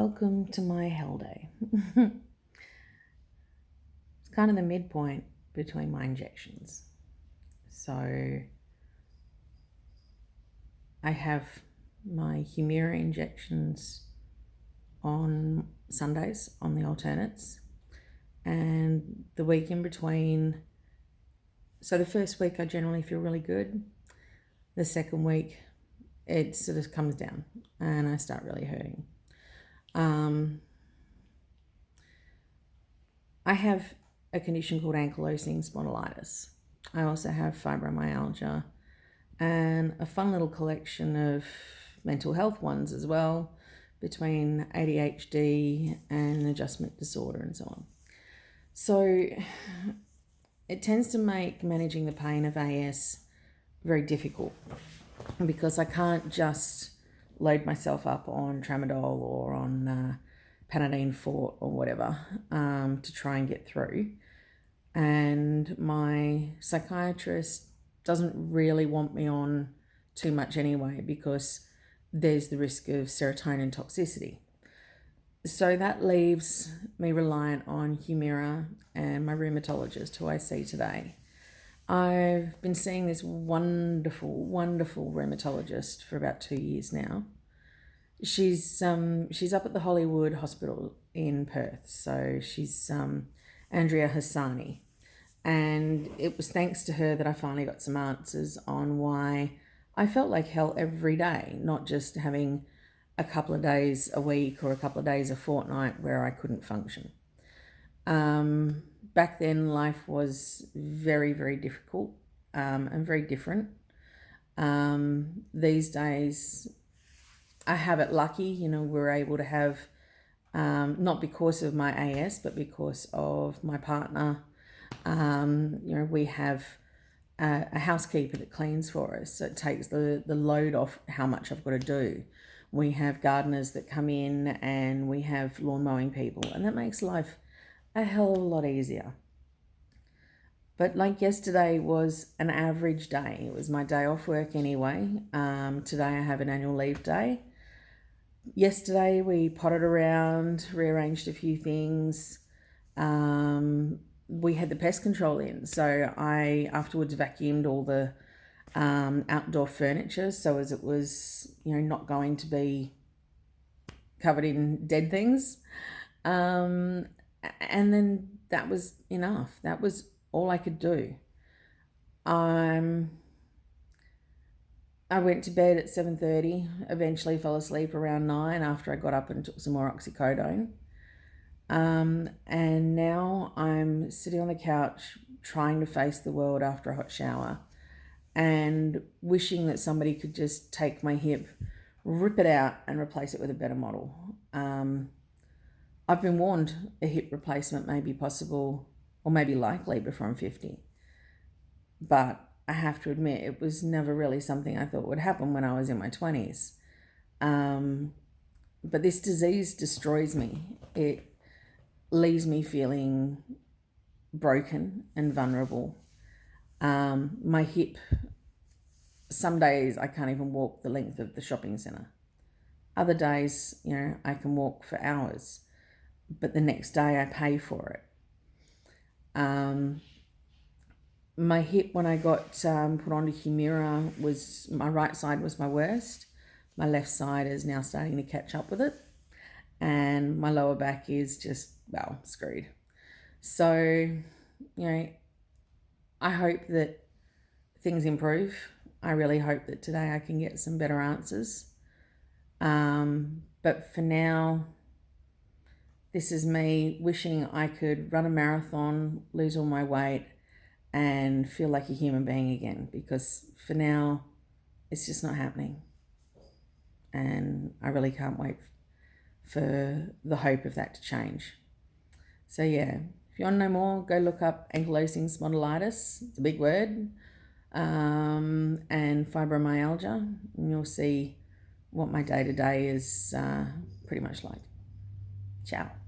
Welcome to my hell day. It's kind of the midpoint between my injections. So I have my Humira injections on Sundays on the alternates, and the week in between. So the first week I generally feel really good. The second week it sort of comes down and I start really hurting. I have a condition called Ankylosing Spondylitis. I also have fibromyalgia and a fun little collection of mental health ones as well, between ADHD and adjustment disorder and so on. So it tends to make managing the pain of AS very difficult because I can't just load myself up on tramadol or on Panadine Fort or whatever to try and get through. And my psychiatrist doesn't really want me on too much anyway because there's the risk of serotonin toxicity. So that leaves me reliant on Humira and my rheumatologist, who I see today. I've been seeing this wonderful, wonderful rheumatologist for about 2 years now. She's up at the Hollywood Hospital in Perth, so she's Andrea Hassani, and it was thanks to her that I finally got some answers on why I felt like hell every day, not just having a couple of days a week or a couple of days a fortnight where I couldn't function. Back then, life was very, very difficult and very different. These days, I have it lucky, we're able to have, not because of my AS, but because of my partner. We have a housekeeper that cleans for us, so it takes the load off how much I've got to do. We have gardeners that come in and we have lawn mowing people, and that makes life a hell of a lot easier. But like yesterday was an average day. It was my day off work anyway. Today I have an annual leave day. Yesterday we potted around, rearranged a few things. We had the pest control in, so I afterwards vacuumed all the outdoor furniture so as it was, not going to be covered in dead things. And then that was enough. That was all I could do. I went to bed at 7:30, eventually fell asleep around 9 after I got up and took some more oxycodone. And now I'm sitting on the couch trying to face the world after a hot shower and wishing that somebody could just take my hip, rip it out and replace it with a better model. I've been warned a hip replacement may be possible or maybe likely before I'm 50. But I have to admit, it was never really something I thought would happen when I was in my 20s. But this disease destroys me. It leaves me feeling broken and vulnerable. My hip, some days I can't even walk the length of the shopping centre. Other days, I can walk for hours, but the next day I pay for it. My hip, when I got put onto Humira, my right side was my worst. My left side is now starting to catch up with it. And my lower back is just, screwed. So, I hope that things improve. I really hope that today I can get some better answers. But for now, this is me wishing I could run a marathon, lose all my weight, and feel like a human being again, because for now, it's just not happening. And I really can't wait for the hope of that to change. So yeah, if you want to know more, go look up Ankylosing Spondylitis, it's a big word, and fibromyalgia, and you'll see what my day-to-day is pretty much like. Ciao.